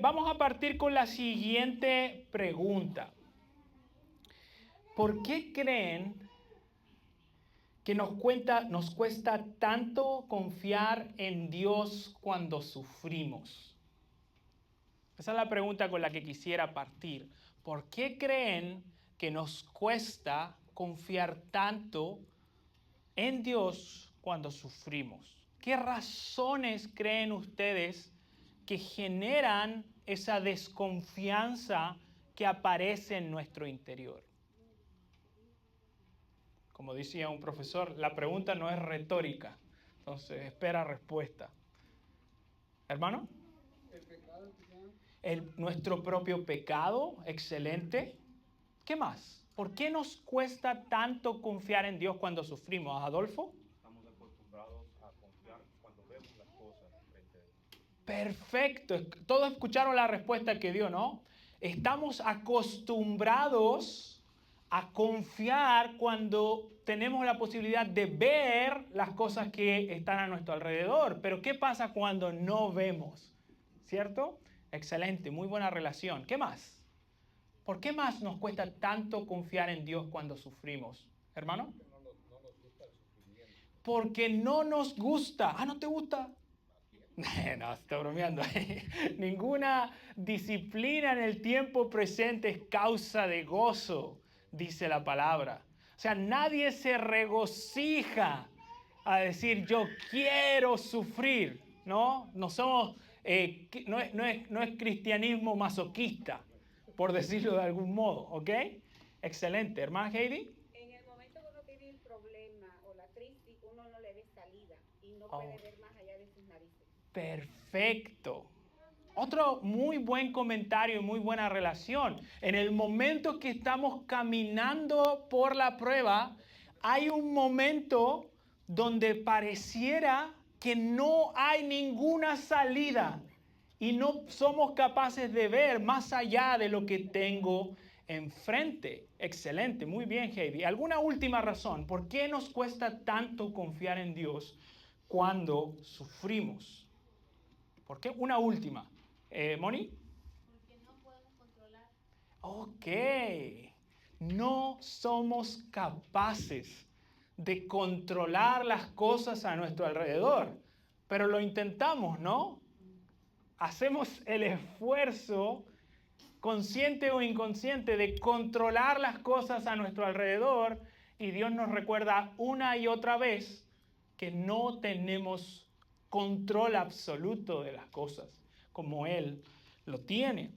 Vamos a partir con la siguiente pregunta. ¿Por qué creen que nos cuesta tanto confiar en Dios cuando sufrimos? Esa es la pregunta con la que quisiera partir. ¿Por qué creen que nos cuesta confiar tanto en Dios cuando sufrimos? ¿Qué razones creen ustedes que generan esa desconfianza que aparece en nuestro interior? Como decía un profesor, la pregunta no es retórica, entonces espera respuesta. ¿Hermano? El pecado, quizás. Nuestro propio pecado, excelente. ¿Qué más? ¿Por qué nos cuesta tanto confiar en Dios cuando sufrimos, Adolfo? Estamos acostumbrados a confiar cuando vemos las cosas frente a Dios. Perfecto. Todos escucharon la respuesta que dio, ¿no? Estamos acostumbrados a confiar cuando tenemos la posibilidad de ver las cosas que están a nuestro alrededor. Pero ¿qué pasa cuando no vemos? ¿Cierto? Excelente, muy buena relación. ¿Qué más? ¿Por qué más nos cuesta tanto confiar en Dios cuando sufrimos? ¿Hermano? Porque no nos gusta el sufrimiento. Porque no nos gusta. Ah, ¿no te gusta? No, estoy bromeando. Ninguna disciplina en el tiempo presente es causa de gozo, dice la palabra. O sea, nadie se regocija a decir yo quiero sufrir, ¿no? No somos, no es cristianismo masoquista, por decirlo de algún modo, ¿ok? Excelente. Hermana Heidi. En el momento que uno tiene el problema o la crisis, uno no le ve salida y no Oh. puede ver más allá de sus narices. Perfecto. Otro muy buen comentario y muy buena relación. En el momento que estamos caminando por la prueba, hay un momento donde pareciera que no hay ninguna salida y no somos capaces de ver más allá de lo que tengo enfrente. Excelente, muy bien, Heidi. ¿Alguna última razón? ¿Por qué nos cuesta tanto confiar en Dios cuando sufrimos? ¿Por qué? Una última. ¿Moni? Porque no podemos controlar. Ok. No somos capaces de controlar las cosas a nuestro alrededor, pero lo intentamos, ¿no? Hacemos el esfuerzo, consciente o inconsciente, de controlar las cosas a nuestro alrededor y Dios nos recuerda una y otra vez que no tenemos control absoluto de las cosas como Él lo tiene.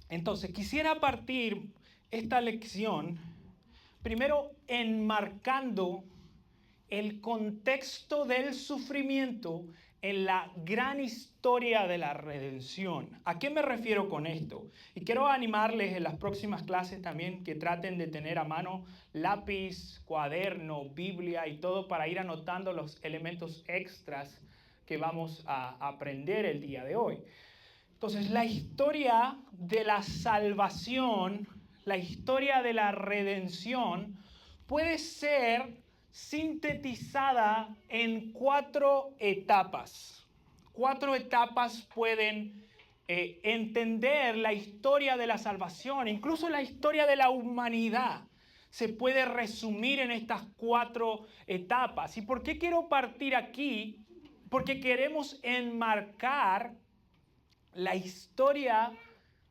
Entonces, quisiera partir esta lección primero enmarcando el contexto del sufrimiento en la gran historia de la redención. ¿A qué me refiero con esto? Y quiero animarles en las próximas clases también que traten de tener a mano lápiz, cuaderno, Biblia y todo para ir anotando los elementos extras que vamos a aprender el día de hoy. Entonces, la historia de la salvación, la historia de la redención puede ser sintetizada en 4 etapas. 4 etapas pueden entender la historia de la salvación, incluso la historia de la humanidad. Se puede resumir en estas 4 etapas. ¿Y por qué quiero partir aquí? Porque queremos enmarcar la historia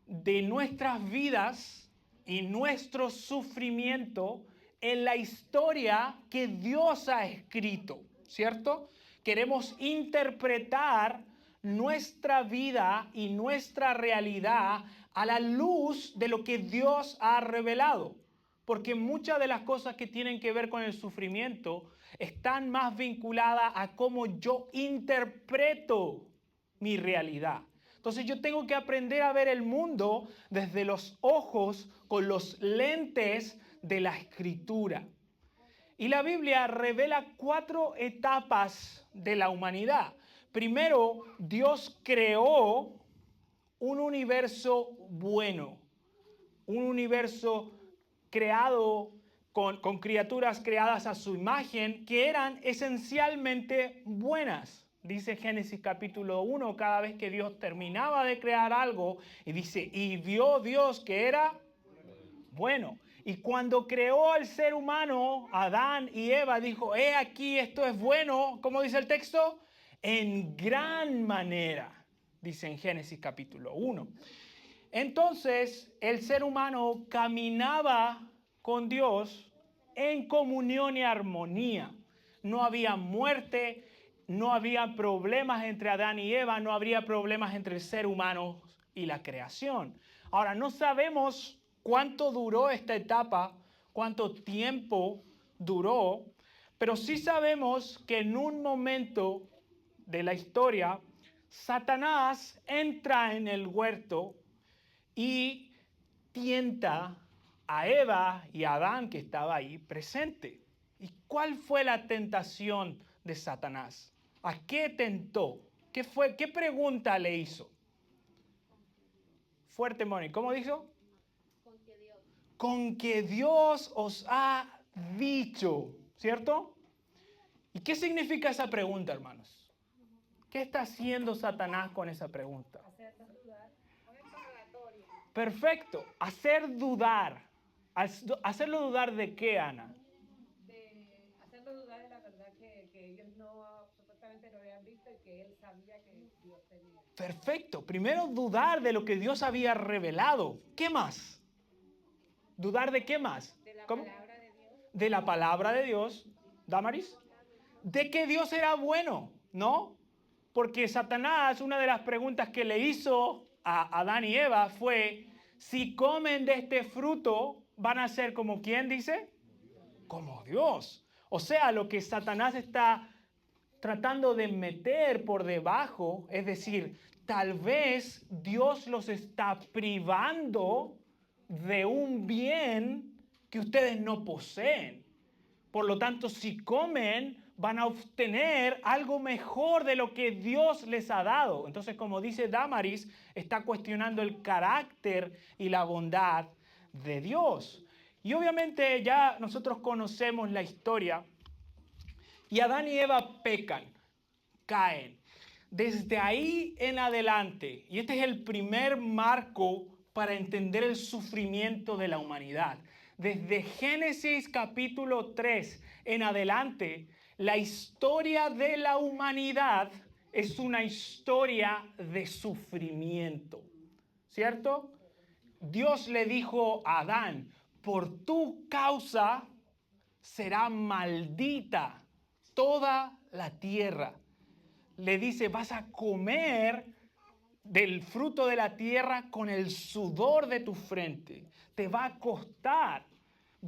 de nuestras vidas y nuestro sufrimiento en la historia que Dios ha escrito, ¿cierto? Queremos interpretar nuestra vida y nuestra realidad a la luz de lo que Dios ha revelado. Porque muchas de las cosas que tienen que ver con el sufrimiento están más vinculadas a cómo yo interpreto mi realidad. Entonces yo tengo que aprender a ver el mundo desde los ojos, con los lentes de la Escritura. Y la Biblia revela 4 etapas de la humanidad. Primero, Dios creó un universo bueno, un universo creado con criaturas creadas a su imagen que eran esencialmente buenas. dice Génesis capítulo 1, cada vez que Dios terminaba de crear algo, y dice, y vio Dios que era bueno. Y cuando creó al ser humano, Adán y Eva, dijo, he aquí, esto es bueno, ¿cómo dice el texto? En gran manera, dice en Génesis capítulo 1. Entonces, el ser humano caminaba con Dios en comunión y armonía. No había muerte, no había problemas entre Adán y Eva, no habría problemas entre el ser humano y la creación. Ahora, no sabemos cuánto duró esta etapa, cuánto tiempo duró, pero sí sabemos que en un momento de la historia, Satanás entra en el huerto y tienta a Eva y a Adán que estaba ahí presente. ¿Y cuál fue la tentación de Satanás? ¿A qué tentó? ¿Qué fue? ¿Qué pregunta le hizo? Fuerte, Moni. ¿Cómo dijo? Con que Dios. Con que Dios os ha dicho, ¿cierto? ¿Y qué significa esa pregunta, hermanos? ¿Qué está haciendo Satanás con esa pregunta? Perfecto. Hacer dudar. ¿Hacerlo dudar de qué, Ana? De hacerlo dudar de la verdad que ellos no, supuestamente no habían visto y que él sabía que Dios tenía. Perfecto. Primero dudar de lo que Dios había revelado. ¿Qué más? ¿Dudar de qué más? De la ¿Cómo? palabra de Dios. De la palabra de Dios. ¿Damaris? De que Dios era bueno, ¿no? Porque Satanás, una de las preguntas que le hizo a Adán y Eva fue, si comen de este fruto, van a ser como ¿quién dice? Como Dios. O sea, lo que Satanás está tratando de meter por debajo, es decir, tal vez Dios los está privando de un bien que ustedes no poseen. Por lo tanto, si comen, van a obtener algo mejor de lo que Dios les ha dado. Entonces, como dice Damaris, está cuestionando el carácter y la bondad de Dios. Y obviamente ya nosotros conocemos la historia. Y Adán y Eva pecan, caen. Desde ahí en adelante, y este es el primer marco para entender el sufrimiento de la humanidad. Desde Génesis capítulo 3 en adelante, la historia de la humanidad es una historia de sufrimiento, ¿cierto? Dios le dijo a Adán, por tu causa será maldita toda la tierra. Le dice, vas a comer del fruto de la tierra con el sudor de tu frente. Te va a costar.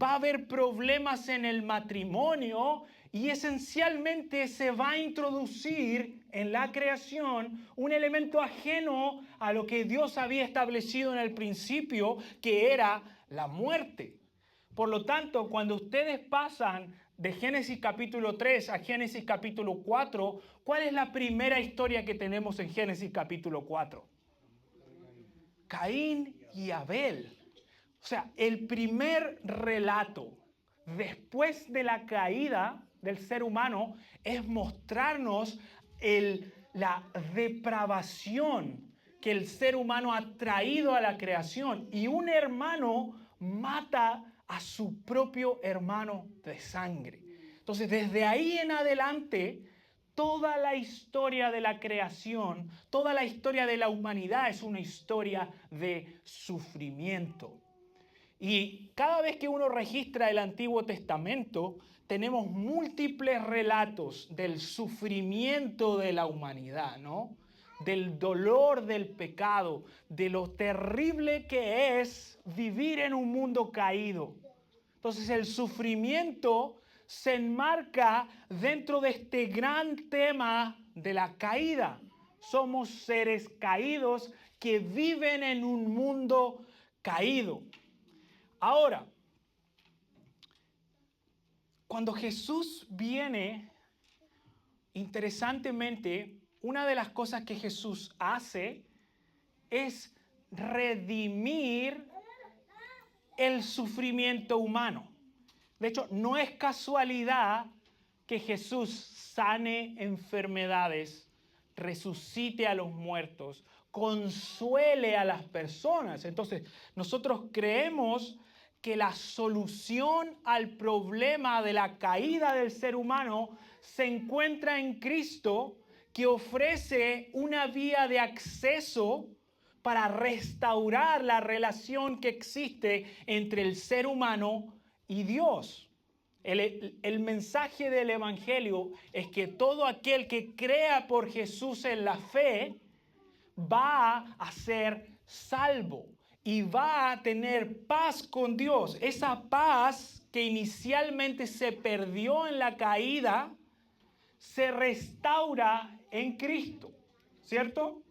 Va a haber problemas en el matrimonio y esencialmente se va a introducir en la creación un elemento ajeno a lo que Dios había establecido en el principio, que era la muerte. Por lo tanto, cuando ustedes pasan de Génesis capítulo 3 a Génesis capítulo 4, ¿cuál es la primera historia que tenemos en Génesis capítulo 4? Caín y Abel. O sea, el primer relato después de la caída del ser humano es mostrarnos la depravación que el ser humano ha traído a la creación. Y un hermano mata a su propio hermano de sangre. Entonces, desde ahí en adelante, toda la historia de la creación, toda la historia de la humanidad es una historia de sufrimiento. Y cada vez que uno registra el Antiguo Testamento, tenemos múltiples relatos del sufrimiento de la humanidad, ¿no? Del dolor del pecado, de lo terrible que es vivir en un mundo caído. Entonces el sufrimiento se enmarca dentro de este gran tema de la caída. Somos seres caídos que viven en un mundo caído. Ahora, cuando Jesús viene, interesantemente, una de las cosas que Jesús hace es redimir el sufrimiento humano. De hecho, no es casualidad que Jesús sane enfermedades resucite a los muertos, consuele a las personas. Entonces, nosotros creemos que la solución al problema de la caída del ser humano se encuentra en Cristo, que ofrece una vía de acceso para restaurar la relación que existe entre el ser humano y Dios. El mensaje del Evangelio es que todo aquel que crea por Jesús en la fe va a ser salvo y va a tener paz con Dios. Esa paz que inicialmente se perdió en la caída, se restaura en Cristo, ¿cierto?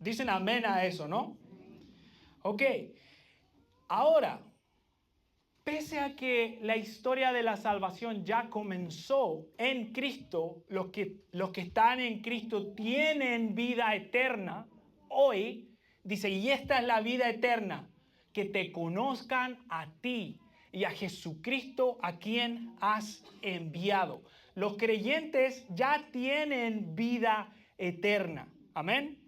Dicen amén a eso, ¿no? Ok, ahora, pese a que la historia de la salvación ya comenzó en Cristo, los que están en Cristo tienen vida eterna, hoy dice, y esta es la vida eterna, que te conozcan a ti y a Jesucristo a quien has enviado. Los creyentes ya tienen vida eterna. Amén.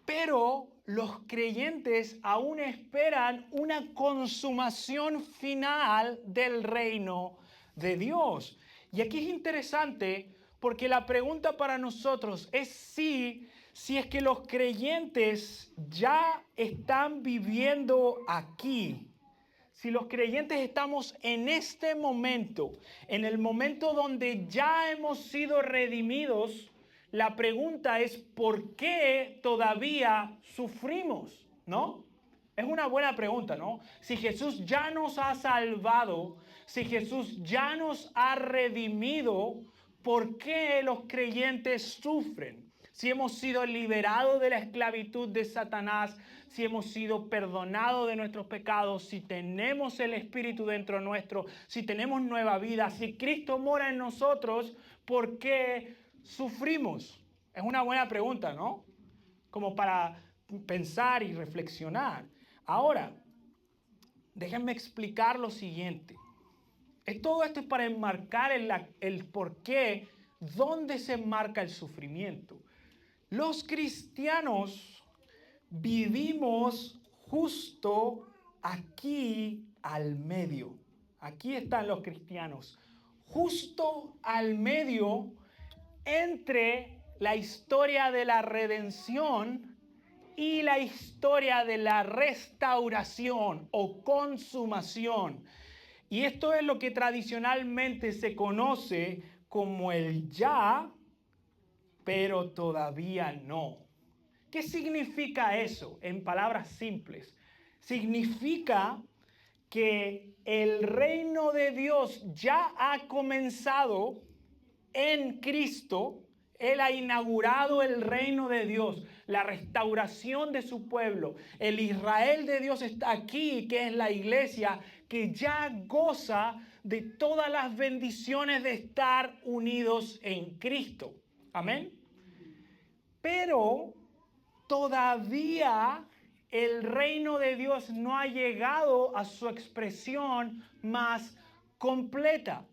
Pero los creyentes aún esperan una consumación final del reino de Dios. Y aquí es interesante porque la pregunta para nosotros es si es que los creyentes ya están viviendo aquí. Si los creyentes estamos en este momento, en el momento donde ya hemos sido redimidos, la pregunta es ¿por qué todavía sufrimos? ¿No? Es una buena pregunta, ¿no? Si Jesús ya nos ha salvado, si Jesús ya nos ha redimido, ¿por qué los creyentes sufren? Si hemos sido liberados de la esclavitud de Satanás, si hemos sido perdonados de nuestros pecados, si tenemos el Espíritu dentro nuestro, si tenemos nueva vida, si Cristo mora en nosotros, ¿por qué sufrimos? Es una buena pregunta, ¿no? Como para pensar y reflexionar. Ahora, déjenme explicar lo siguiente. Todo esto es para enmarcar el por qué, dónde se enmarca el sufrimiento. Los cristianos vivimos justo aquí al medio. Aquí están los cristianos. Justo al medio entre la historia de la redención y la historia de la restauración o consumación. Y esto es lo que tradicionalmente se conoce como el ya, pero todavía no. ¿Qué significa eso en palabras simples? Significa que el reino de Dios ya ha comenzado en Cristo. Él ha inaugurado el reino de Dios, la restauración de su pueblo. El Israel de Dios está aquí, que es la iglesia, que ya goza de todas las bendiciones de estar unidos en Cristo. Amén. Pero todavía el reino de Dios no ha llegado a su expresión más completa.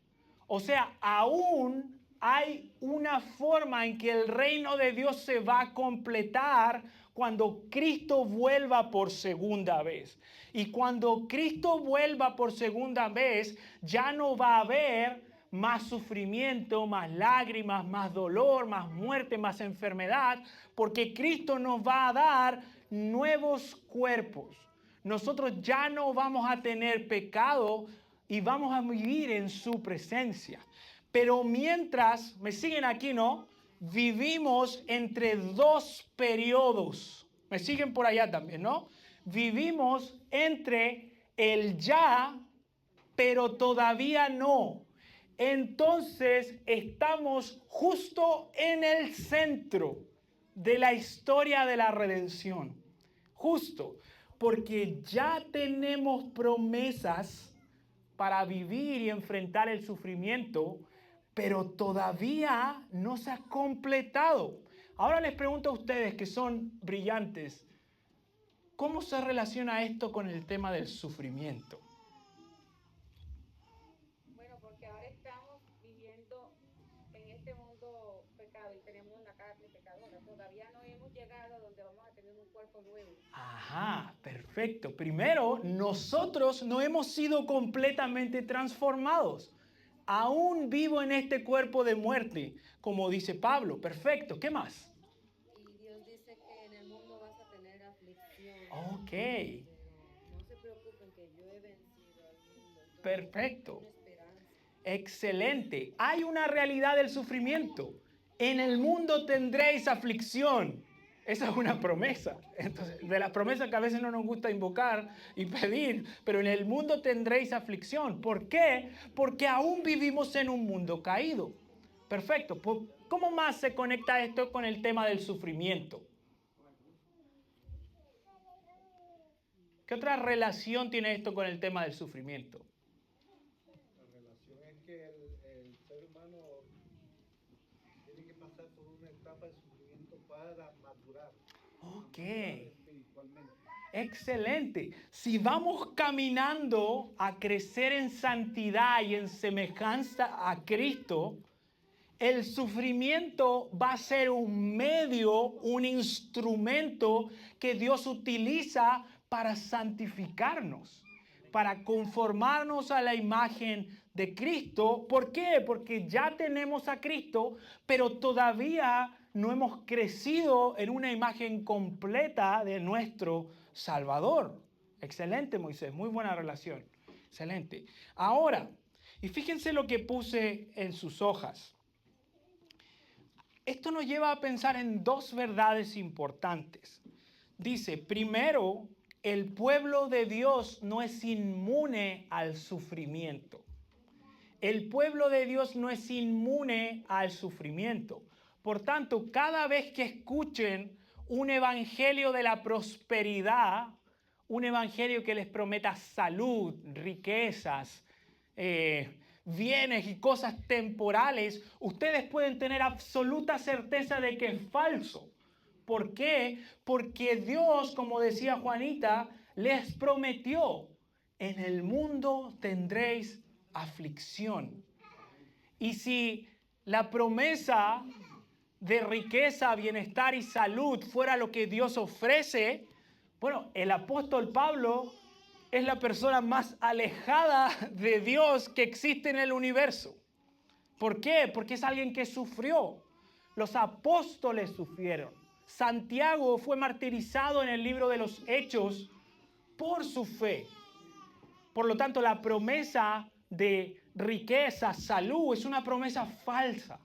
O sea, aún hay una forma en que el reino de Dios se va a completar cuando Cristo vuelva por segunda vez. Y cuando Cristo vuelva por segunda vez, ya no va a haber más sufrimiento, más lágrimas, más dolor, más muerte, más enfermedad, porque Cristo nos va a dar nuevos cuerpos. Nosotros ya no vamos a tener pecado y vamos a vivir en su presencia. Pero mientras, me siguen aquí, ¿no? Vivimos entre dos periodos. Me siguen por allá también, ¿no? Vivimos entre el ya, pero todavía no. Entonces estamos justo en el centro de la historia de la redención. Justo, porque ya tenemos promesas para vivir y enfrentar el sufrimiento, pero todavía no se ha completado. Ahora les pregunto a ustedes que son brillantes, ¿cómo se relaciona esto con el tema del sufrimiento? Bueno, porque ahora estamos viviendo en este mundo pecado y tenemos una carne pecadora. todavía no hemos llegado a donde vamos a tener un cuerpo nuevo. Ajá, perfecto. Primero, nosotros no hemos sido completamente transformados. Aún vivo en este cuerpo de muerte, como dice Pablo. Perfecto. ¿Qué más? Y Dios dice que en el mundo vas a tener aflicción. Ok, Pero no se preocupen que yo he vencido al mundo. Entonces, perfecto. una esperanza. Excelente. Hay una realidad del sufrimiento. En el mundo tendréis aflicción. Esa es una promesa. Entonces, de las promesas que a veces no nos gusta invocar y pedir, pero en el mundo tendréis aflicción. ¿Por qué? Porque aún vivimos en un mundo caído. Perfecto. ¿Cómo más se conecta esto con el tema del sufrimiento? ¿Qué otra relación tiene esto con el tema del sufrimiento? La relación es que el ser humano tiene que pasar por una etapa de sufrimiento para madurar. Ok. Espiritualmente. Excelente. Si vamos caminando a crecer en santidad y en semejanza a Cristo, el sufrimiento va a ser un medio, un instrumento que Dios utiliza para santificarnos, para conformarnos a la imagen de Cristo. ¿Por qué? Porque ya tenemos a Cristo, pero todavía no hemos crecido en una imagen completa de nuestro Salvador. Excelente, Moisés. Muy buena relación. Excelente. Ahora, y fíjense lo que puse en sus hojas. Esto nos lleva a pensar en dos verdades importantes. Dice, primero, el pueblo de Dios no es inmune al sufrimiento. El pueblo de Dios no es inmune al sufrimiento. Por tanto, cada vez que escuchen un evangelio de la prosperidad, un evangelio que les prometa salud, riquezas, bienes y cosas temporales, ustedes pueden tener absoluta certeza de que es falso. ¿Por qué? Porque Dios, como decía Juanita, les prometió, en el mundo tendréis aflicción. Y si la promesa de riqueza, bienestar y salud fuera lo que Dios ofrece, bueno, el apóstol Pablo es la persona más alejada de Dios que existe en el universo. ¿Por qué? Porque es alguien que sufrió. Los apóstoles sufrieron. Santiago fue martirizado en el libro de los Hechos por su fe. Por lo tanto, la promesa de riqueza, salud, es una promesa falsa.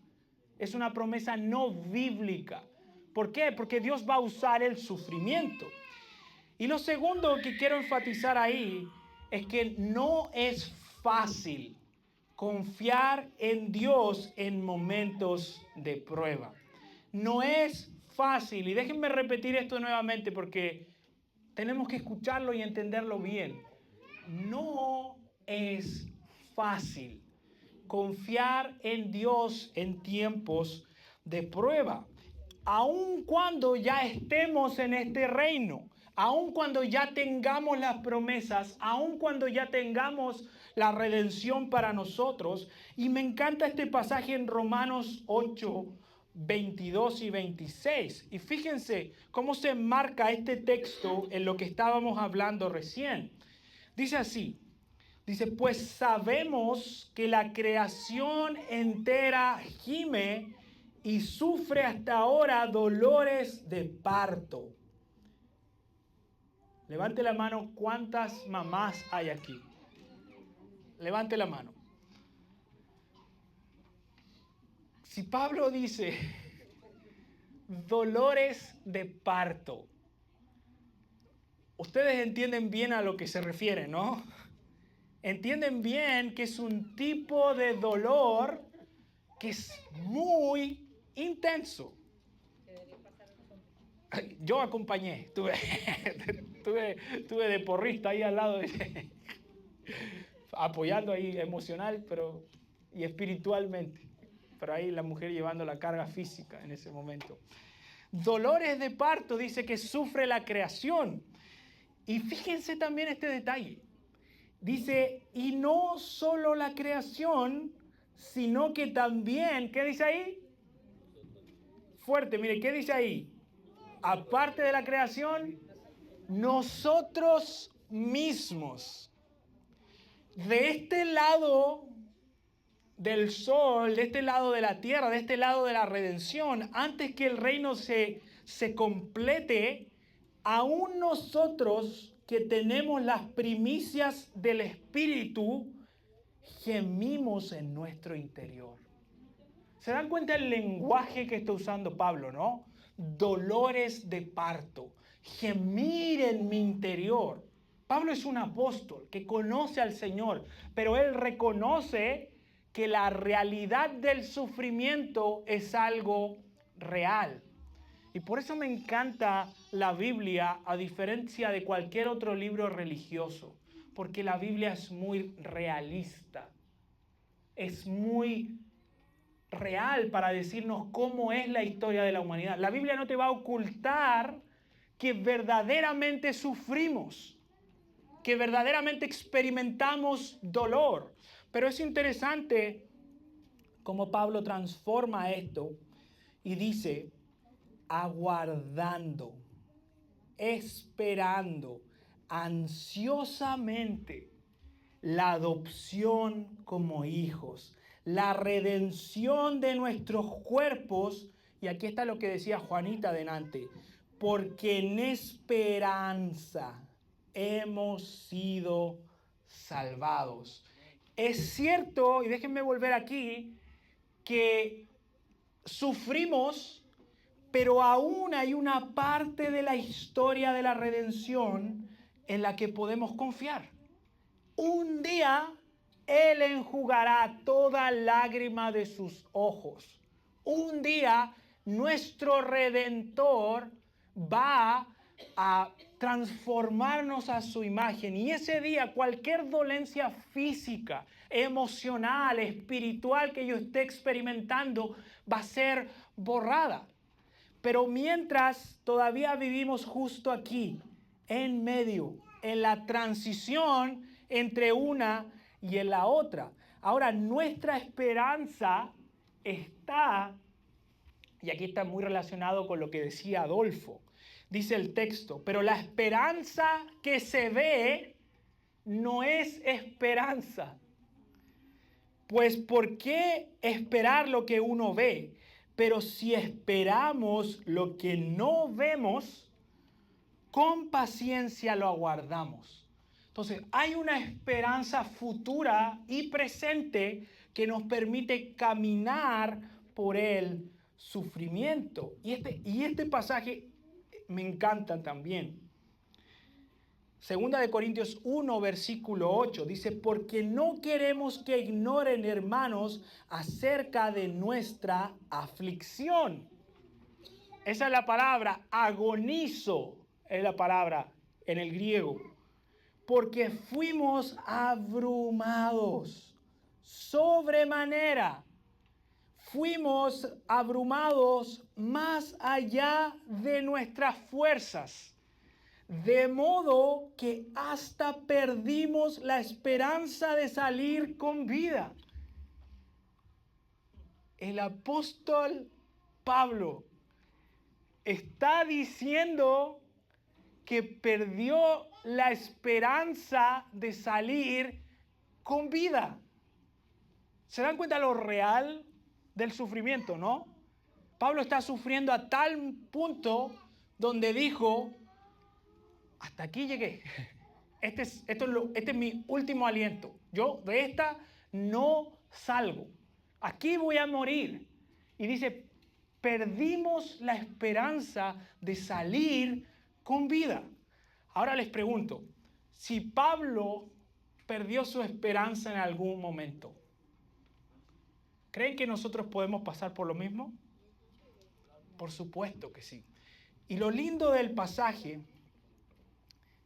Es una promesa no bíblica. ¿Por qué? Porque Dios va a usar el sufrimiento. Y lo segundo que quiero enfatizar ahí es que no es fácil confiar en Dios en momentos de prueba. No es fácil. Y déjenme repetir esto nuevamente porque tenemos que escucharlo y entenderlo bien. No es fácil confiar en Dios en tiempos de prueba. Aun cuando ya estemos en este reino, aun cuando ya tengamos las promesas, aun cuando ya tengamos la redención para nosotros. Y me encanta este pasaje en Romanos 8, 22 y 26. Y fíjense cómo se enmarca este texto en lo que estábamos hablando recién. Dice así, dice, pues sabemos que la creación entera gime y sufre hasta ahora dolores de parto. Levante la mano, ¿cuántas mamás hay aquí? Levante la mano. Si Pablo dice dolores de parto, ustedes entienden bien a lo que se refiere, ¿no? Entienden bien que es un tipo de dolor que es muy intenso. Yo acompañé, estuve de porrista ahí al lado, apoyando ahí emocional y espiritualmente. Pero ahí la mujer llevando la carga física en ese momento. Dolores de parto, dice que sufre la creación. Y fíjense también este detalle. Dice, y no solo la creación, sino que también, ¿qué dice ahí? Fuerte, mire, ¿qué dice ahí? aparte de la creación, nosotros mismos. De este lado del sol, de este lado de la tierra, de este lado de la redención, antes que el reino se complete, aún nosotros que tenemos las primicias del Espíritu, gemimos en nuestro interior. ¿Se dan cuenta el lenguaje que está usando Pablo, no? Dolores de parto, gemir en mi interior. Pablo es un apóstol que conoce al Señor, pero él reconoce que la realidad del sufrimiento es algo real. Y por eso me encanta la Biblia, a diferencia de cualquier otro libro religioso, porque la Biblia es muy realista, es muy real para decirnos cómo es la historia de la humanidad. La Biblia no te va a ocultar que verdaderamente sufrimos, que verdaderamente experimentamos dolor. Pero es interesante cómo Pablo transforma esto y dice, aguardando, esperando ansiosamente la adopción como hijos, la redención de nuestros cuerpos. Y aquí está lo que decía Juanita delante, porque en esperanza hemos sido salvados. Es cierto, y déjenme volver aquí, que sufrimos, pero aún hay una parte de la historia de la redención en la que podemos confiar. Un día Él enjugará toda lágrima de sus ojos. Un día nuestro Redentor va a transformarnos a su imagen. Y ese día cualquier dolencia física, emocional, espiritual que yo esté experimentando va a ser borrada. Pero mientras todavía vivimos justo aquí, en medio, en la transición entre una y en la otra. Ahora, nuestra esperanza está, y aquí está muy relacionado con lo que decía Adolfo, dice el texto, pero la esperanza que se ve no es esperanza. Pues ¿por qué esperar lo que uno ve? Pero si esperamos lo que no vemos, con paciencia lo aguardamos. Entonces, hay una esperanza futura y presente que nos permite caminar por el sufrimiento. Y este pasaje me encanta también. Segunda de Corintios 1, versículo 8, dice, porque no queremos que ignoren, hermanos, acerca de nuestra aflicción. Esa es la palabra, agonizo, es la palabra en el griego. Porque fuimos abrumados, sobremanera. Fuimos abrumados más allá de nuestras fuerzas. De modo que hasta perdimos la esperanza de salir con vida. El apóstol Pablo está diciendo que perdió la esperanza de salir con vida. ¿Se dan cuenta lo real del sufrimiento, no? Pablo está sufriendo a tal punto donde dijo, hasta aquí llegué. Este es mi último aliento. Yo de esta no salgo. Aquí voy a morir. Y dice, perdimos la esperanza de salir con vida. Ahora les pregunto, si Pablo perdió su esperanza en algún momento, ¿creen que nosotros podemos pasar por lo mismo? Por supuesto que sí. Y lo lindo del pasaje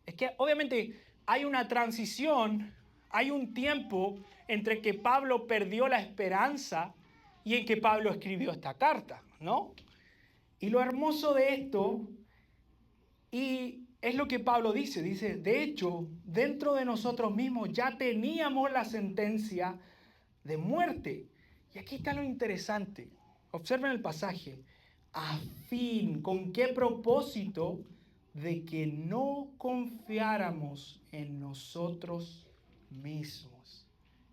es que obviamente hay una transición, hay un tiempo entre que Pablo perdió la esperanza y en que Pablo escribió esta carta, ¿no? Y lo hermoso de esto, y es lo que Pablo dice, de hecho, dentro de nosotros mismos ya teníamos la sentencia de muerte. Y aquí está lo interesante, observen el pasaje, a fin, ¿con qué propósito? De que no confiáramos en nosotros mismos.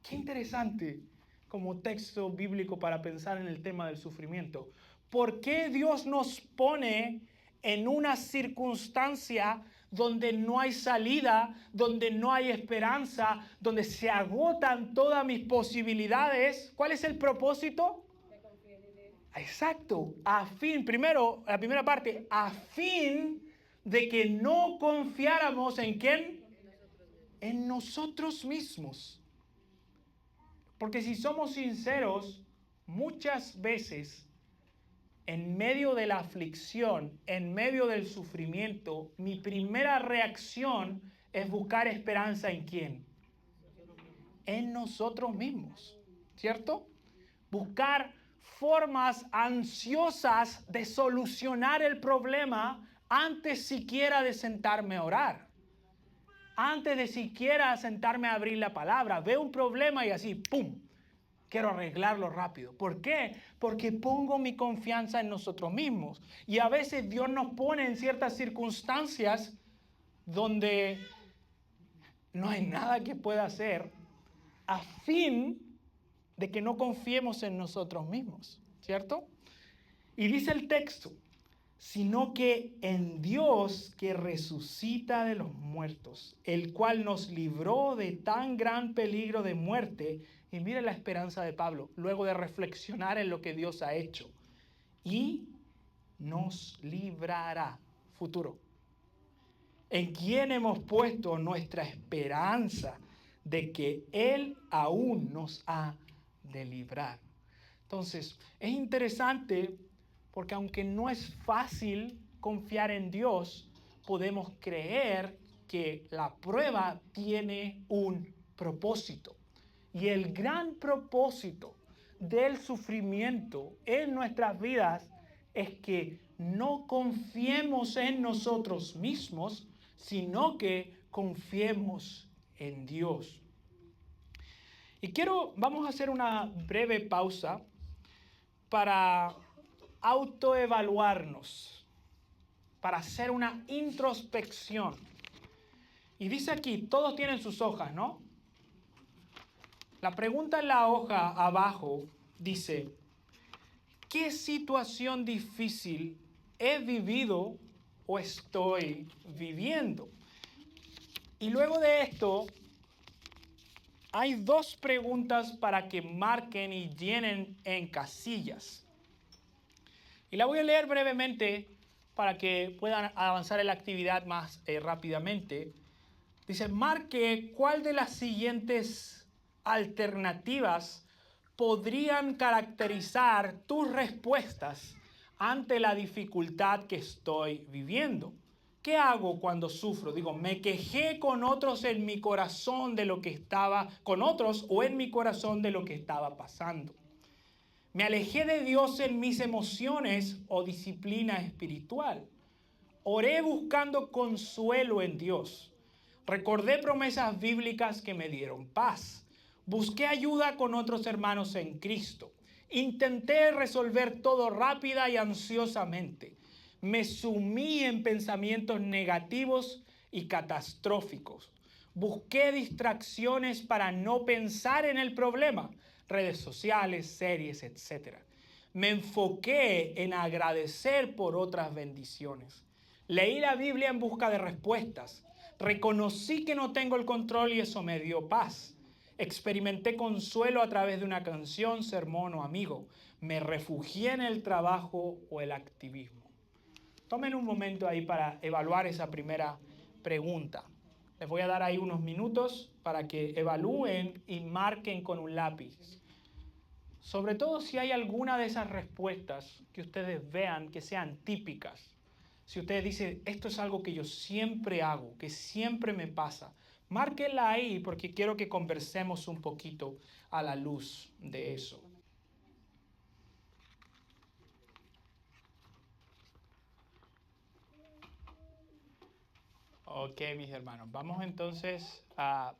Qué interesante como texto bíblico para pensar en el tema del sufrimiento. ¿Por qué Dios nos pone en una circunstancia donde no hay salida, donde no hay esperanza, donde se agotan todas mis posibilidades? ¿Cuál es el propósito? Que confíen en él. Exacto, a fin, primero, la primera parte, a fin de que no confiáramos en quién, en nosotros mismos. Porque si somos sinceros, muchas veces en medio de la aflicción, en medio del sufrimiento, mi primera reacción es buscar esperanza en quién, en nosotros mismos, ¿cierto? Buscar formas ansiosas de solucionar el problema antes siquiera de sentarme a orar. Antes de siquiera sentarme a abrir la palabra. Veo un problema y así, ¡pum! Quiero arreglarlo rápido. ¿Por qué? Porque pongo mi confianza en nosotros mismos. Y a veces Dios nos pone en ciertas circunstancias donde no hay nada que pueda hacer a fin de que no confiemos en nosotros mismos, ¿cierto? Y dice el texto, sino que en Dios que resucita de los muertos, el cual nos libró de tan gran peligro de muerte. Y mire la esperanza de Pablo, luego de reflexionar en lo que Dios ha hecho. Y nos librará, futuro. En quien hemos puesto nuestra esperanza de que Él aún nos ha de librar. Entonces, es interesante porque aunque no es fácil confiar en Dios, podemos creer que la prueba tiene un propósito. Y el gran propósito del sufrimiento en nuestras vidas es que no confiemos en nosotros mismos, sino que confiemos en Dios. Y vamos a hacer una breve pausa para autoevaluarnos, para hacer una introspección. Y dice aquí, todos tienen sus hojas, ¿no? La pregunta en la hoja abajo dice, ¿qué situación difícil he vivido o estoy viviendo? Y luego de esto, hay dos preguntas para que marquen y llenen en casillas. Y la voy a leer brevemente para que puedan avanzar en la actividad más rápidamente. Dice, marque cuál de las siguientes alternativas podrían caracterizar tus respuestas ante la dificultad que estoy viviendo. ¿Qué hago cuando sufro? Digo, me quejé con otros en mi corazón de lo que estaba, con otros o en mi corazón de lo que estaba pasando. Me alejé de Dios en mis emociones o disciplina espiritual. Oré buscando consuelo en Dios. Recordé promesas bíblicas que me dieron paz. Busqué ayuda con otros hermanos en Cristo. Intenté resolver todo rápida y ansiosamente. Me sumí en pensamientos negativos y catastróficos. Busqué distracciones para no pensar en el problema. Redes sociales, series, etc. Me enfoqué en agradecer por otras bendiciones. Leí la Biblia en busca de respuestas. Reconocí que no tengo el control y eso me dio paz. Experimenté consuelo a través de una canción, sermón o amigo. Me refugié en el trabajo o el activismo. Tomen un momento ahí para evaluar esa primera pregunta. Les voy a dar ahí unos minutos para que evalúen y marquen con un lápiz. Sobre todo si hay alguna de esas respuestas que ustedes vean que sean típicas. Si ustedes dicen, esto es algo que yo siempre hago, que siempre me pasa, márquenla ahí porque quiero que conversemos un poquito a la luz de eso. Ok, mis hermanos, vamos entonces a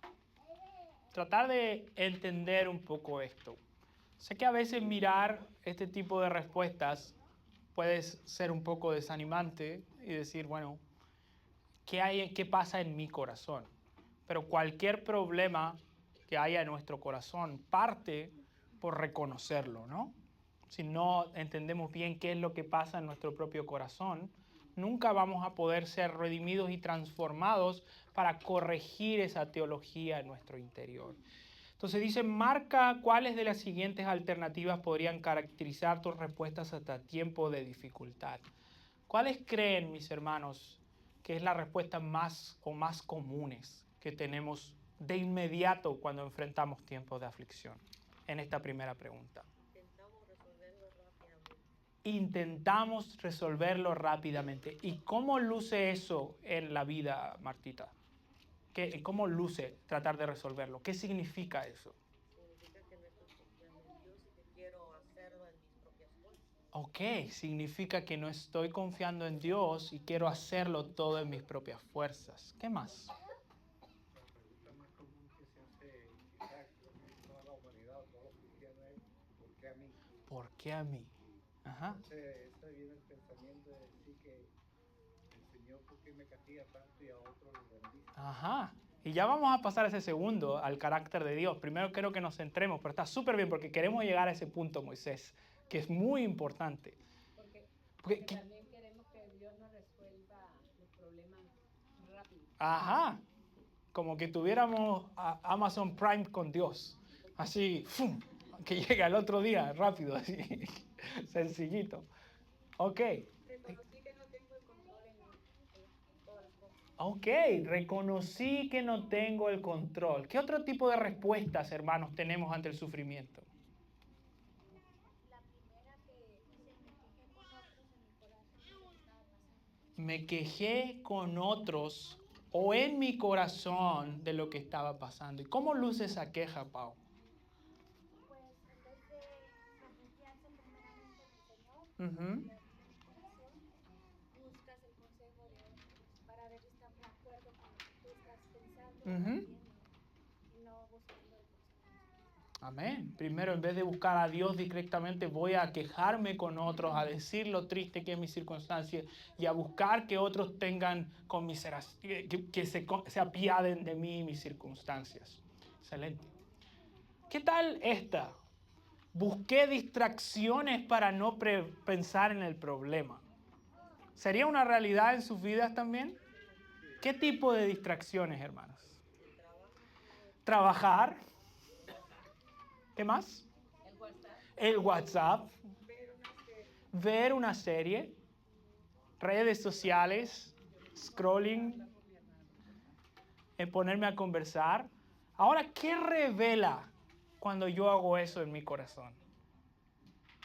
tratar de entender un poco esto. Sé que a veces mirar este tipo de respuestas puede ser un poco desanimante y decir, bueno, ¿qué pasa en mi corazón? Pero cualquier problema que haya en nuestro corazón parte por reconocerlo, ¿no? Si no entendemos bien qué es lo que pasa en nuestro propio corazón, nunca vamos a poder ser redimidos y transformados para corregir esa teología en nuestro interior. Entonces dice, marca cuáles de las siguientes alternativas podrían caracterizar tus respuestas hasta tiempo de dificultad. ¿Cuáles creen, mis hermanos, que es la respuesta más comunes que tenemos de inmediato cuando enfrentamos tiempos de aflicción? En esta primera pregunta. Intentamos resolverlo rápidamente. Intentamos resolverlo rápidamente. ¿Y cómo luce eso en la vida, Martita? ¿Cómo luce tratar de resolverlo? ¿Qué significa eso? Significa que no estoy confiando en Dios y que quiero hacerlo en mis propias fuerzas. Ok, significa que no estoy confiando en Dios y quiero hacerlo todo en mis propias fuerzas. ¿Qué más? La pregunta más común que se hace quizás en toda la humanidad o todos los cristianos es ¿por qué a mí? ¿Por qué a mí? Ajá. Entonces, ese viene el pensamiento de decir que el Señor, ¿por qué me castiga tanto y a otros lo bendice? Ajá. Y ya vamos a pasar a ese segundo, al carácter de Dios. Primero quiero que nos centremos, pero está súper bien porque queremos llegar a ese punto, Moisés, que es muy importante. Porque ¿Qué? también queremos que Dios nos resuelva los problemas rápido. Ajá. Como que tuviéramos a Amazon Prime con Dios. Así, ¡fum! Que llega el otro día, rápido, así, sencillito. Ok. Reconocí que no tengo el control en todas las cosas. Ok, reconocí que no tengo el control. ¿Qué otro tipo de respuestas, hermanos, tenemos ante el sufrimiento? La primera que Me quejé con otros o en mi corazón de lo que estaba pasando. ¿Y cómo luce esa queja, Pau? pues en vez de refugiarse primeramente en el Señor Ujú. y abrir el corazón, buscas el consejo de otros para ver si están de acuerdo con lo que tú estás pensando o Ujú. haciendo y no buscando el consejo de Dios. Amén. Primero, en vez de buscar a Dios directamente, voy a quejarme con otros, a decir lo triste que es mi circunstancia y a buscar que otros tengan conmiseración, que se apiaden de mí y mis circunstancias. Excelente. ¿Qué tal esta? Busqué distracciones para no pensar en el problema. ¿Sería una realidad en sus vidas también? ¿Qué tipo de distracciones, hermanos? El trabajo, Trabajar. ¿Qué más? El WhatsApp. El WhatsApp. Ver una serie. Ver una serie. Redes sociales. Scrolling. Ponerme a conversar. Ahora, ¿qué revela cuando yo hago eso en mi corazón?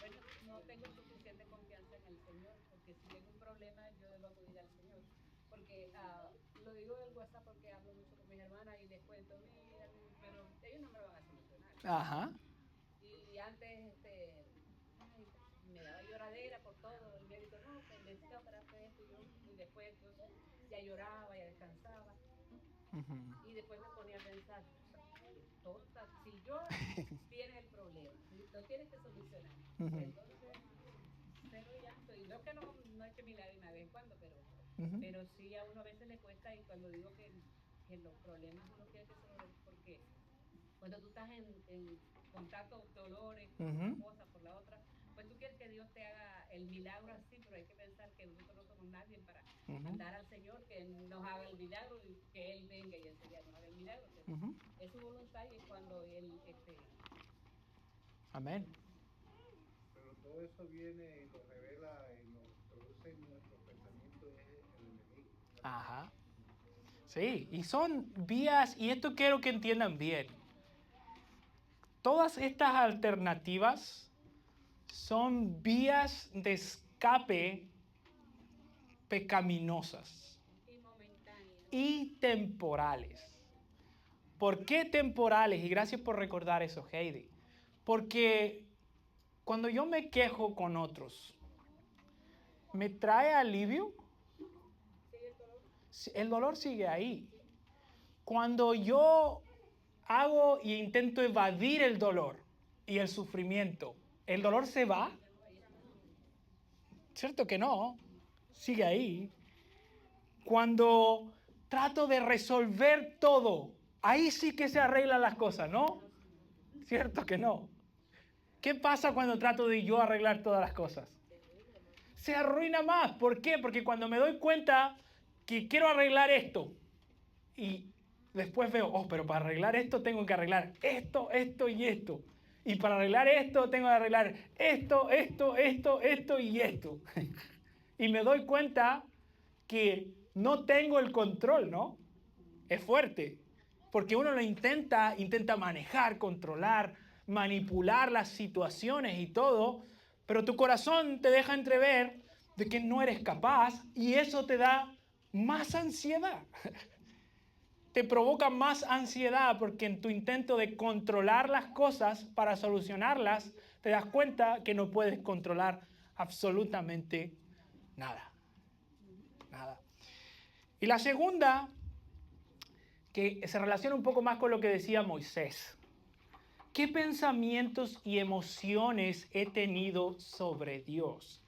Bueno, no tengo suficiente confianza en el Señor, porque si tengo un problema yo debo acudir al Señor. Porque lo digo del WhatsApp porque hablo mucho con mis hermanas y les cuento, mira, pero ellos no me lo van a solucionar. Ajá. Y antes ay, me daba lloradera por todo, el médico, no, que necesita operarte esto y después entonces ya lloraba, ya descansaba. Ujú. Y después me ponía a pensar, qué tonta, si yo tienes el problema, lo tienes que solucionar. Ujú. Entonces, cero llanto. Y no que no eche mi lágrima de vez en cuando, Ujú. pero sí a uno a veces le cuesta. Y cuando digo que los problemas uno quiere que se lo, porque cuando tú estás en contacto con dolores, por una Ujú. cosa, por la otra, pues tú quieres que Dios te haga el milagro así, pero hay que pensar que nosotros no somos nadie para Ujú. mandar al Señor que nos haga el milagro y que Él venga y enseguida nos haga el milagro. Que Ujú. es su voluntad y es cuando Él Amén. Pero todo eso viene y lo revela y lo produce en nuestros pensamientos es el enemigo. Ajá. Sí, y son vías, y esto quiero que entiendan bien. Todas estas alternativas son vías de escape pecaminosas Y momentánea. y temporales. ¿Por qué temporales? Y gracias por recordar eso, Heidi. Porque cuando yo me quejo con otros, ¿me trae alivio? ¿Sigue el dolor? El dolor sigue ahí. Cuando yo hago e intento evadir el dolor y el sufrimiento, ¿el dolor se va? ¿Cierto que no? Sigue ahí. Cuando trato de resolver todo, ahí sí que se arreglan las cosas, ¿no? ¿Cierto que no? ¿Qué pasa cuando trato de yo arreglar todas las cosas? Se arruina más. ¿Por qué? Porque cuando me doy cuenta que quiero arreglar esto y después veo, oh, pero para arreglar esto tengo que arreglar esto, esto y esto. Y para arreglar esto tengo que arreglar esto, esto, esto, esto y esto. Y me doy cuenta que no tengo el control, ¿no? Es fuerte. Porque uno lo intenta manejar, controlar, manipular las situaciones y todo, pero tu corazón te deja entrever de que no eres capaz y eso te da más ansiedad. Te provoca más ansiedad porque en tu intento de controlar las cosas para solucionarlas, te das cuenta que no puedes controlar absolutamente nada. Nada. Y la segunda, que se relaciona un poco más con lo que decía Moisés. ¿Qué pensamientos y emociones he tenido sobre Dios?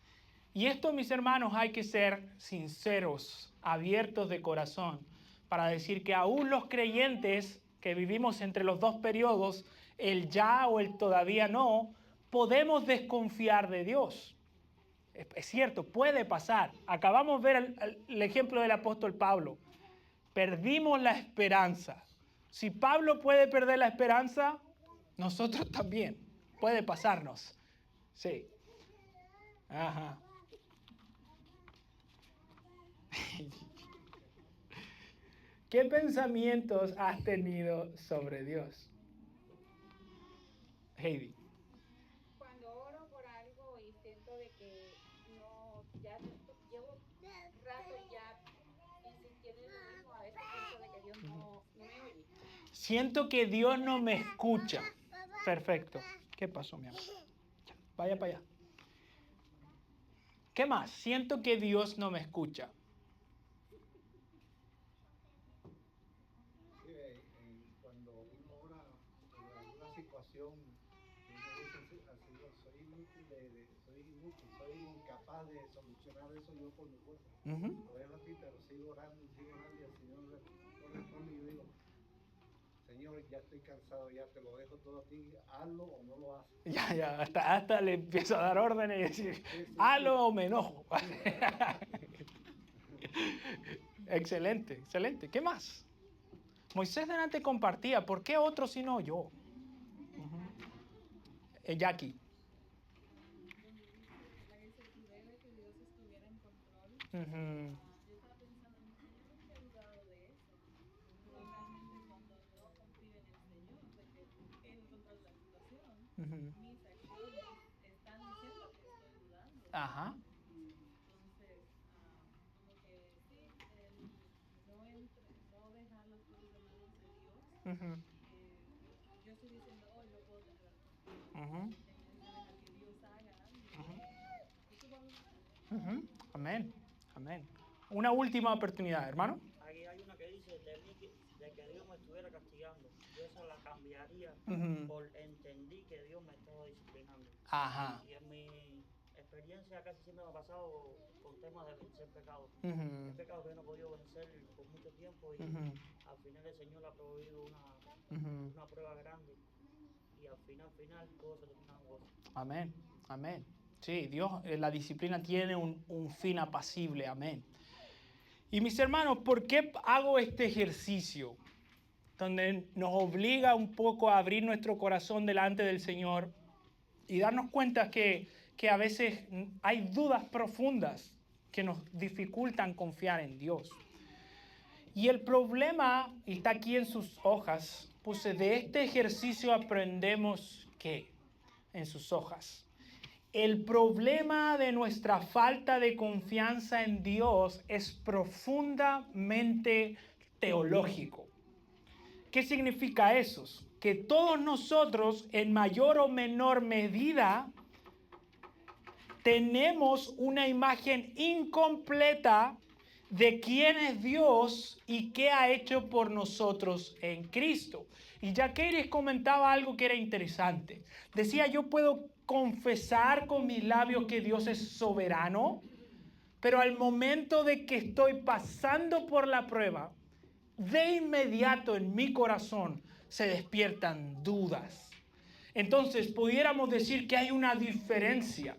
Y esto, mis hermanos, hay que ser sinceros, abiertos de corazón, para decir que aún los creyentes que vivimos entre los dos periodos, el ya o el todavía no, podemos desconfiar de Dios. Es cierto, puede pasar. Acabamos de ver el ejemplo del apóstol Pablo. Perdimos la esperanza. Si Pablo puede perder la esperanza, nosotros también. Puede pasarnos. Sí. Ajá. ¿Qué pensamientos has tenido sobre Dios? Heidi. Cuando oro por algo y siento de que no, ya llevo rato ya insistiendo en lo mismo, a veces pienso de que Dios no me oye. Siento que Dios no me escucha. Perfecto. ¿Qué pasó, mi amor? Vaya para allá. ¿Qué más? Siento que Dios no me escucha. Cuando uno ora por alguna situación, uno dice así, soy incapaz de solucionar eso yo por mi fuerza. Lo dejo así, pero sigo orando y el Señor responde y yo digo, Señor, ya estoy cansado, ya te lo dejo todo a ti, hazlo o no lo haces. Ya, hasta le empiezo a dar órdenes y decir, hazlo o me enojo. Excelente, excelente. ¿Qué más? Moisés delante compartía, ¿por qué otro sino yo? Jackie. La incertidumbre de que Dios estuviera en control. Yo estaba pensando, yo nunca he dudado de eso. Pero realmente cuando no confío en el Señor, de que Él controla la situación, mis acciones están diciendo que estoy dudando. Ajá. Entonces, como que sí, no dejar las cosas en manos de Dios. Yo estoy diciendo, oh, yo puedo tener la respuesta. Que Dios haga algo. Eso va a gustar. Amén, amén. Una última oportunidad, hermano. Aquí hay una que dice de que Dios me estuviera castigando. Yo eso la cambiaría por entendí que Dios me estaba disciplinando. Ajá. Y en mi experiencia casi siempre me ha pasado con temas de vencer pecado. El pecado que yo no he podido vencer por mucho tiempo y al final el Señor ha proveído una prueba grande. Y al final todo se termina en gozo. Amén, amén. Sí, Dios, la disciplina tiene un fin apacible, amén. Y mis hermanos, ¿por qué hago este ejercicio? Donde nos obliga un poco a abrir nuestro corazón delante del Señor y darnos cuenta que a veces hay dudas profundas que nos dificultan confiar en Dios. Y el problema, y está aquí en sus hojas, puse, de este ejercicio aprendemos ¿qué? En sus hojas. El problema de nuestra falta de confianza en Dios es profundamente teológico. ¿Qué significa eso? Que todos nosotros, en mayor o menor medida, tenemos una imagen incompleta de quién es Dios y qué ha hecho por nosotros en Cristo. Y Jackie comentaba algo que era interesante. Decía, yo puedo confesar con mis labios que Dios es soberano, pero al momento de que estoy pasando por la prueba, de inmediato en mi corazón se despiertan dudas. Entonces, pudiéramos decir que hay una diferencia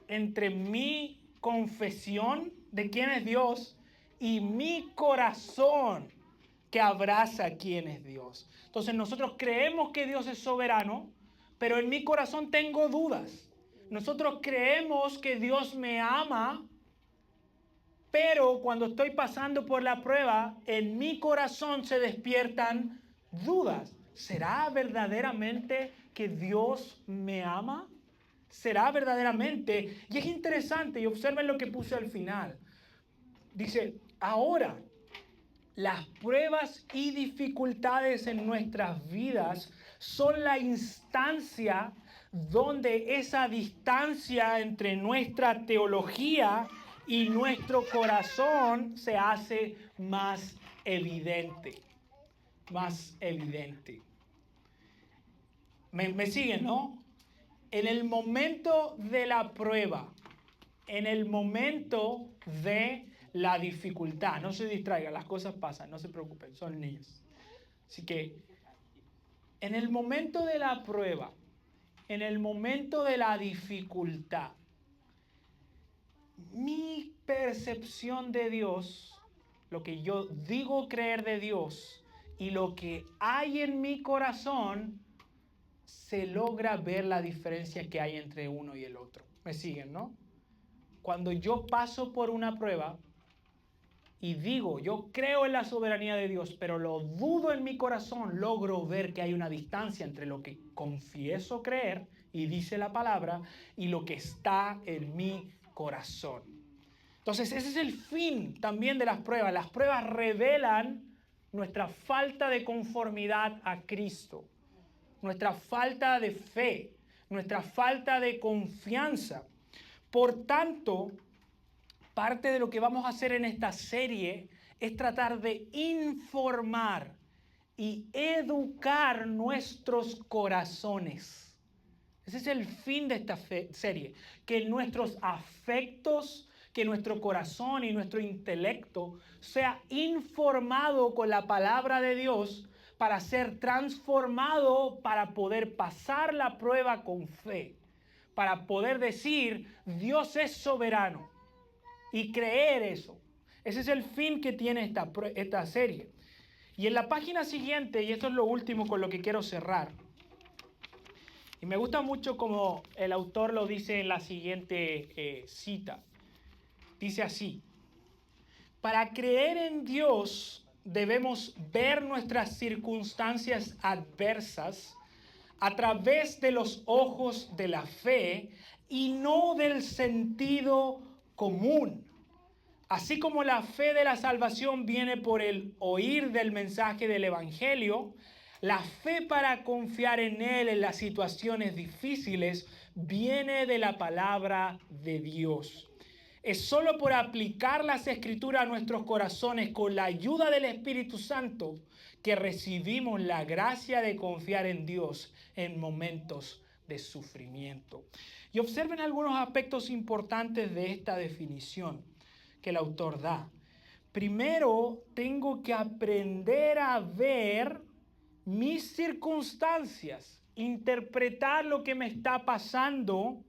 entre mi confesión de quién es Dios y mi corazón que abraza quién es Dios. Entonces, nosotros creemos que Dios es soberano, pero en mi corazón tengo dudas. Nosotros creemos que Dios me ama, pero cuando estoy pasando por la prueba, en mi corazón se despiertan dudas. ¿Será verdaderamente que Dios me ama? ¿Será verdaderamente? Y es interesante, y observen lo que puse al final. Dice, ahora, las pruebas y dificultades en nuestras vidas son la instancia donde esa distancia entre nuestra teología y nuestro corazón se hace más evidente. Más evidente. ¿Me siguen, no? En el momento de la prueba, en el momento de la dificultad, no se distraigan, las cosas pasan, no se preocupen, son niños. Así que, en el momento de la prueba, en el momento de la dificultad, mi percepción de Dios, lo que yo digo creer de Dios y lo que hay en mi corazón, se logra ver la diferencia que hay entre uno y el otro. ¿Me siguen, no? Cuando yo paso por una prueba y digo, yo creo en la soberanía de Dios, pero lo dudo en mi corazón, logro ver que hay una distancia entre lo que confieso creer y dice la palabra y lo que está en mi corazón. Entonces, ese es el fin también de las pruebas. Las pruebas revelan nuestra falta de conformidad a Cristo, nuestra falta de fe, nuestra falta de confianza. Por tanto, parte de lo que vamos a hacer en esta serie es tratar de informar y educar nuestros corazones. Ese es el fin de esta serie, que nuestros afectos, que nuestro corazón y nuestro intelecto sea informado con la palabra de Dios para ser transformado, para poder pasar la prueba con fe, para poder decir, Dios es soberano y creer eso. Ese es el fin que tiene esta serie. Y en la página siguiente, y esto es lo último con lo que quiero cerrar, y me gusta mucho como el autor lo dice en la siguiente cita. Dice así, para creer en Dios debemos ver nuestras circunstancias adversas a través de los ojos de la fe y no del sentido común. Así como la fe de la salvación viene por el oír del mensaje del Evangelio, la fe para confiar en Él en las situaciones difíciles viene de la palabra de Dios. Es solo por aplicar las Escrituras a nuestros corazones con la ayuda del Espíritu Santo que recibimos la gracia de confiar en Dios en momentos de sufrimiento. Y observen algunos aspectos importantes de esta definición que el autor da. Primero, tengo que aprender a ver mis circunstancias, interpretar lo que me está pasando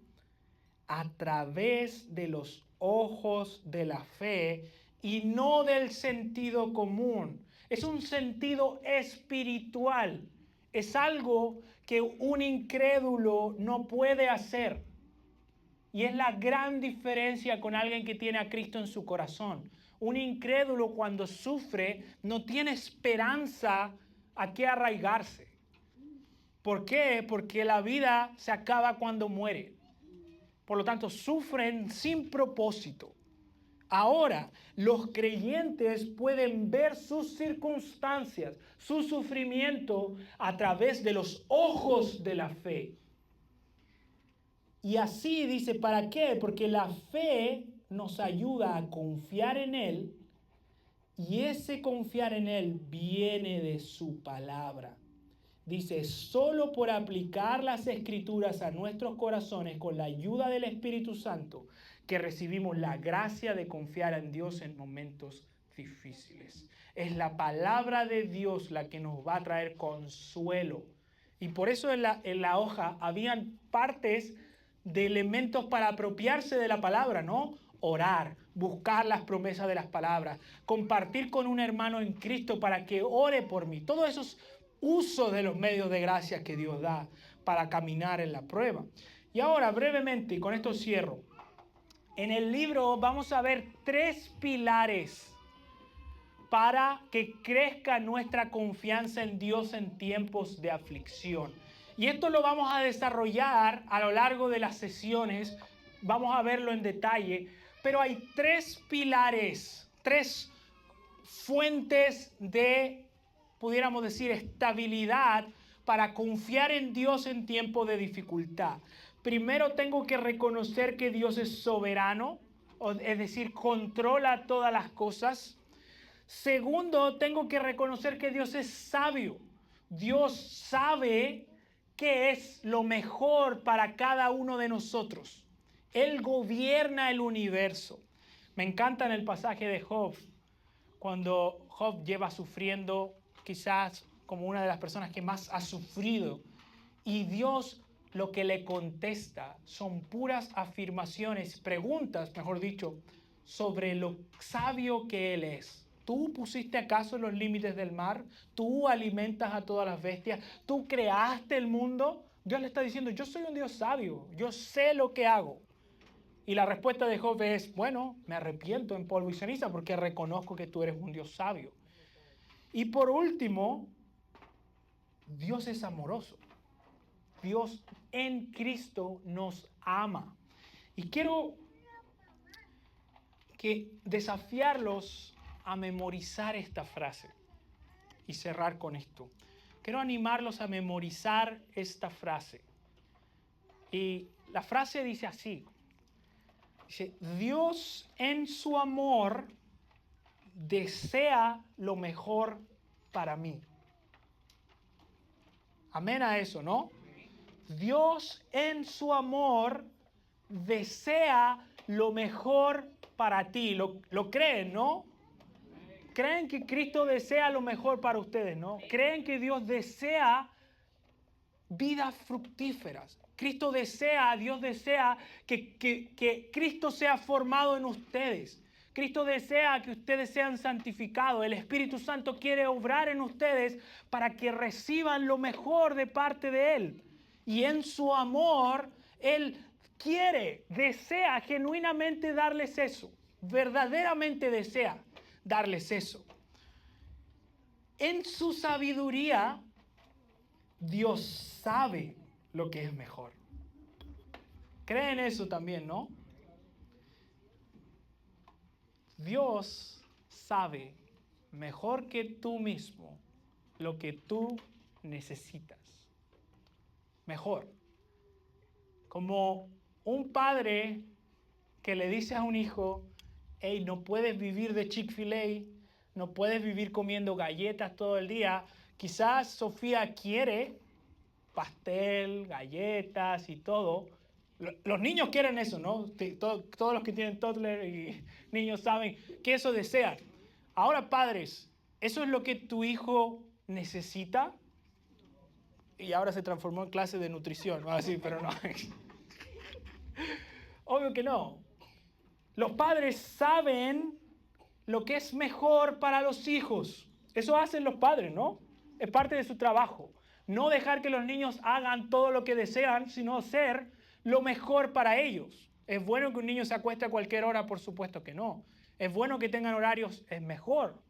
a través de los ojos de la fe y no del sentido común. Es un sentido espiritual. Es algo que un incrédulo no puede hacer. Y es la gran diferencia con alguien que tiene a Cristo en su corazón. Un incrédulo cuando sufre no tiene esperanza a qué arraigarse. ¿Por qué? Porque la vida se acaba cuando muere. Por lo tanto, sufren sin propósito. Ahora, los creyentes pueden ver sus circunstancias, su sufrimiento a través de los ojos de la fe. Y así dice, ¿para qué? Porque la fe nos ayuda a confiar en Él y ese confiar en Él viene de su palabra. Dice, solo por aplicar las Escrituras a nuestros corazones con la ayuda del Espíritu Santo, que recibimos la gracia de confiar en Dios en momentos difíciles. Es la palabra de Dios la que nos va a traer consuelo. Y por eso en la hoja habían partes de elementos para apropiarse de la palabra, ¿no? Orar, buscar las promesas de las palabras, compartir con un hermano en Cristo para que ore por mí. Todos esos usos de los medios de gracia que Dios da para caminar en la prueba. Y ahora, brevemente, y con esto cierro, en el libro vamos a ver 3 pilares para que crezca nuestra confianza en Dios en tiempos de aflicción. Y esto lo vamos a desarrollar a lo largo de las sesiones, vamos a verlo en detalle, pero hay 3 pilares, 3 fuentes de, pudiéramos decir, estabilidad para confiar en Dios en tiempos de dificultad. Primero tengo que reconocer que Dios es soberano, es decir, controla todas las cosas. Segundo, tengo que reconocer que Dios es sabio. Dios sabe qué es lo mejor para cada uno de nosotros. Él gobierna el universo. Me encanta en el pasaje de Job, cuando Job lleva sufriendo quizás como una de las personas que más ha sufrido. Y Dios lo que le contesta son puras afirmaciones, preguntas, mejor dicho, sobre lo sabio que Él es. ¿Tú pusiste acaso los límites del mar? ¿Tú alimentas a todas las bestias? ¿Tú creaste el mundo? Dios le está diciendo, yo soy un Dios sabio, yo sé lo que hago. Y la respuesta de Job es, bueno, me arrepiento en polvo y ceniza porque reconozco que tú eres un Dios sabio. Y por último, Dios es amoroso. Dios en Cristo nos ama. Y quiero desafiarlos a memorizar esta frase y cerrar con esto. Quiero animarlos a memorizar esta frase. Y la frase dice así. Dice, Dios en su amor desea lo mejor para mí. Amén a eso, ¿no? Dios en su amor desea lo mejor para ti. ¿Lo creen, no? ¿Creen que Cristo desea lo mejor para ustedes, no? ¿Creen que Dios desea vidas fructíferas? Dios desea que Cristo sea formado en ustedes. Cristo desea que ustedes sean santificados. El Espíritu Santo quiere obrar en ustedes para que reciban lo mejor de parte de Él. Y en su amor, Él desea genuinamente darles eso. Verdaderamente desea darles eso. En su sabiduría, Dios sabe lo que es mejor. ¿Creen eso también, no? Dios sabe mejor que tú mismo lo que tú necesitas. Mejor. Como un padre que le dice a un hijo, hey, no puedes vivir de Chick-fil-A, no puedes vivir comiendo galletas todo el día. Quizás Sofía quiere pastel, galletas y todo. Los niños quieren eso, ¿no? Todos los que tienen toddler y niños saben que eso desean. Ahora, padres, ¿eso es lo que tu hijo necesita? Y ahora se transformó en clase de nutrición, así, pero no. Obvio que no. Los padres saben lo que es mejor para los hijos. Eso hacen los padres, ¿no? Es parte de su trabajo. No dejar que los niños hagan todo lo que desean, sino hacer lo mejor para ellos. ¿Es bueno que un niño se acueste a cualquier hora? Por supuesto que no. ¿Es bueno que tengan horarios? Es mejor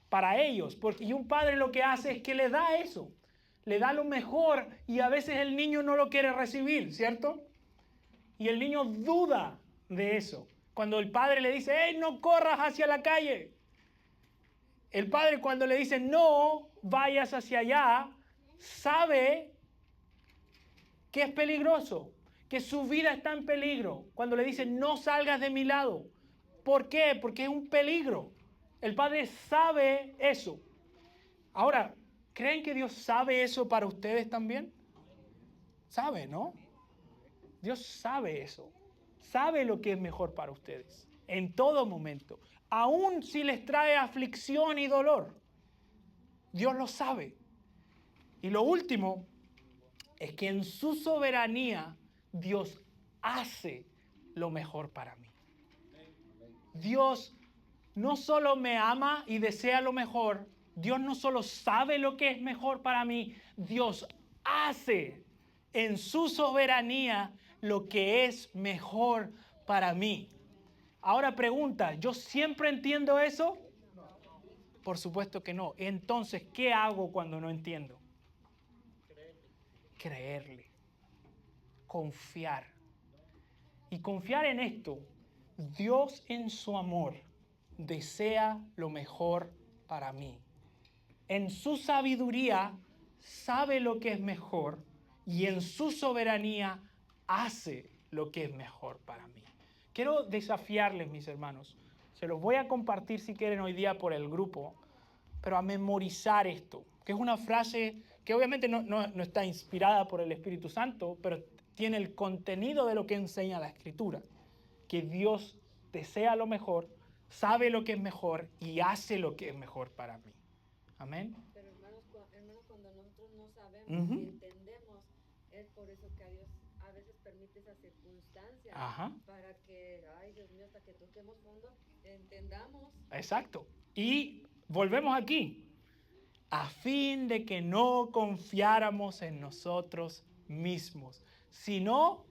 para ellos. Y un padre lo que hace es que le da eso. Le da lo mejor y a veces el niño no lo quiere recibir, ¿cierto? Y el niño duda de eso. Cuando el padre le dice, hey, no corras hacia la calle. El padre cuando le dice, no vayas hacia allá, sabe que es peligroso, que su vida está en peligro. Cuando le dice, no salgas de mi lado. ¿Por qué? Porque es un peligro. El padre sabe eso. Ahora, ¿Creen que Dios sabe eso para ustedes también? Sabe, ¿no? Dios sabe eso. Sabe lo que es mejor para ustedes en todo momento. Aún si les trae aflicción y dolor. Dios lo sabe. Y lo último es que en su soberanía Dios hace lo mejor para mí. Dios no solo me ama y desea lo mejor, Dios no solo sabe lo que es mejor para mí, Dios hace en su soberanía lo que es mejor para mí. Ahora pregunta, ¿yo siempre entiendo eso? Por supuesto que no. Entonces, ¿qué hago cuando no entiendo? Creerle. Confiar. Y confiar en esto. Dios en su amor desea lo mejor para mí. En su sabiduría sabe lo que es mejor y en su soberanía hace lo que es mejor para mí. Quiero desafiarles, mis hermanos. Se los voy a compartir si quieren hoy día por el grupo, pero a memorizar esto, que es una frase que obviamente no está inspirada por el Espíritu Santo, pero tiene el contenido de lo que enseña la Escritura, que Dios desea lo mejor, sabe lo que es mejor y hace lo que es mejor para mí. Amén. Pero hermanos, cuando nosotros no sabemos y entendemos, es por eso que a Dios a veces permite esa circunstancia para que, ay Dios mío, hasta que toquemos fondo, entendamos. Exacto. Y volvemos aquí. A fin de que no confiáramos en nosotros mismos, sino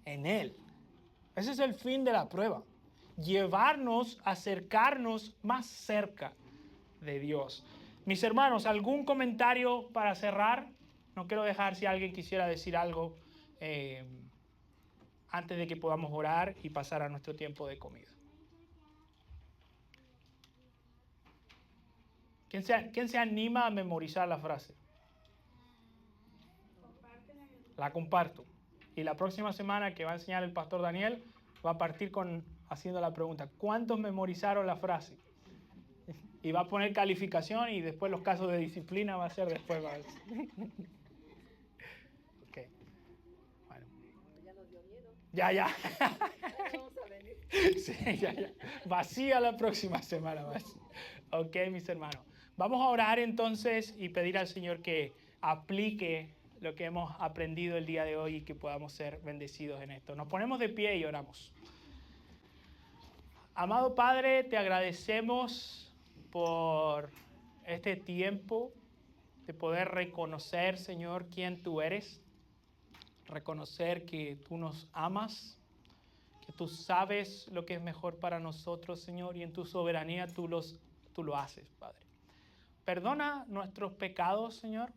en Él. Ese es el fin de la prueba. Llevarnos, acercarnos más cerca de Dios. Mis hermanos, ¿algún comentario para cerrar? No quiero dejar si alguien quisiera decir algo antes de que podamos orar y pasar a nuestro tiempo de comida. ¿Quién se anima a memorizar la frase? La comparto. Y la próxima semana que va a enseñar el pastor Daniel, va a partir haciendo la pregunta, ¿cuántos memorizaron la frase? Y va a poner calificación y después los casos de disciplina va a ser después. Ok. Bueno. Ya nos dio miedo. Ya. Vamos a venir. Sí, ya. Vacía la próxima semana más. Ok, mis hermanos. Vamos a orar entonces y pedir al Señor que aplique lo que hemos aprendido el día de hoy y que podamos ser bendecidos en esto. Nos ponemos de pie y oramos. Amado Padre, te agradecemos por este tiempo de poder reconocer, Señor, quién tú eres, reconocer que tú nos amas, que tú sabes lo que es mejor para nosotros, Señor, y en tu soberanía tú lo haces, Padre. Perdona nuestros pecados, Señor,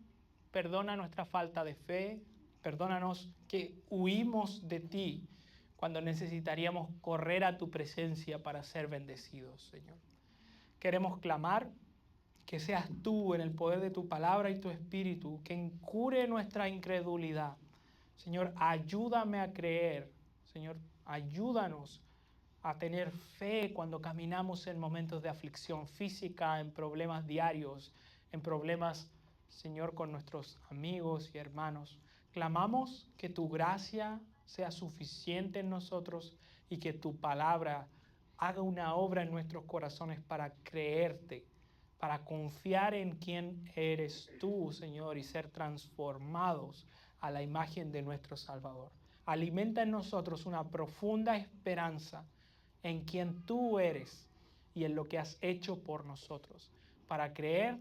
perdona nuestra falta de fe, perdónanos que huimos de ti cuando necesitaríamos correr a tu presencia para ser bendecidos, Señor. Queremos clamar que seas tú en el poder de tu palabra y tu espíritu, que encure nuestra incredulidad. Señor, ayúdame a creer. Señor, ayúdanos a tener fe cuando caminamos en momentos de aflicción física, en problemas diarios, en problemas, Señor, con nuestros amigos y hermanos. Clamamos que tu gracia sea suficiente en nosotros y que tu palabra haga una obra en nuestros corazones para creerte, para confiar en quién eres tú, Señor, y ser transformados a la imagen de nuestro Salvador. Alimenta en nosotros una profunda esperanza en quien tú eres y en lo que has hecho por nosotros, para creer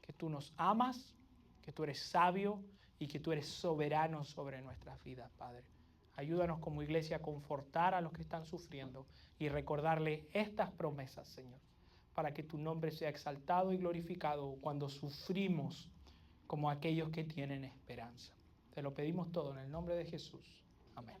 que tú nos amas, que tú eres sabio y que tú eres soberano sobre nuestras vidas, Padre. Ayúdanos como iglesia a confortar a los que están sufriendo y recordarle estas promesas, Señor, para que tu nombre sea exaltado y glorificado cuando sufrimos como aquellos que tienen esperanza. Te lo pedimos todo en el nombre de Jesús. Amén.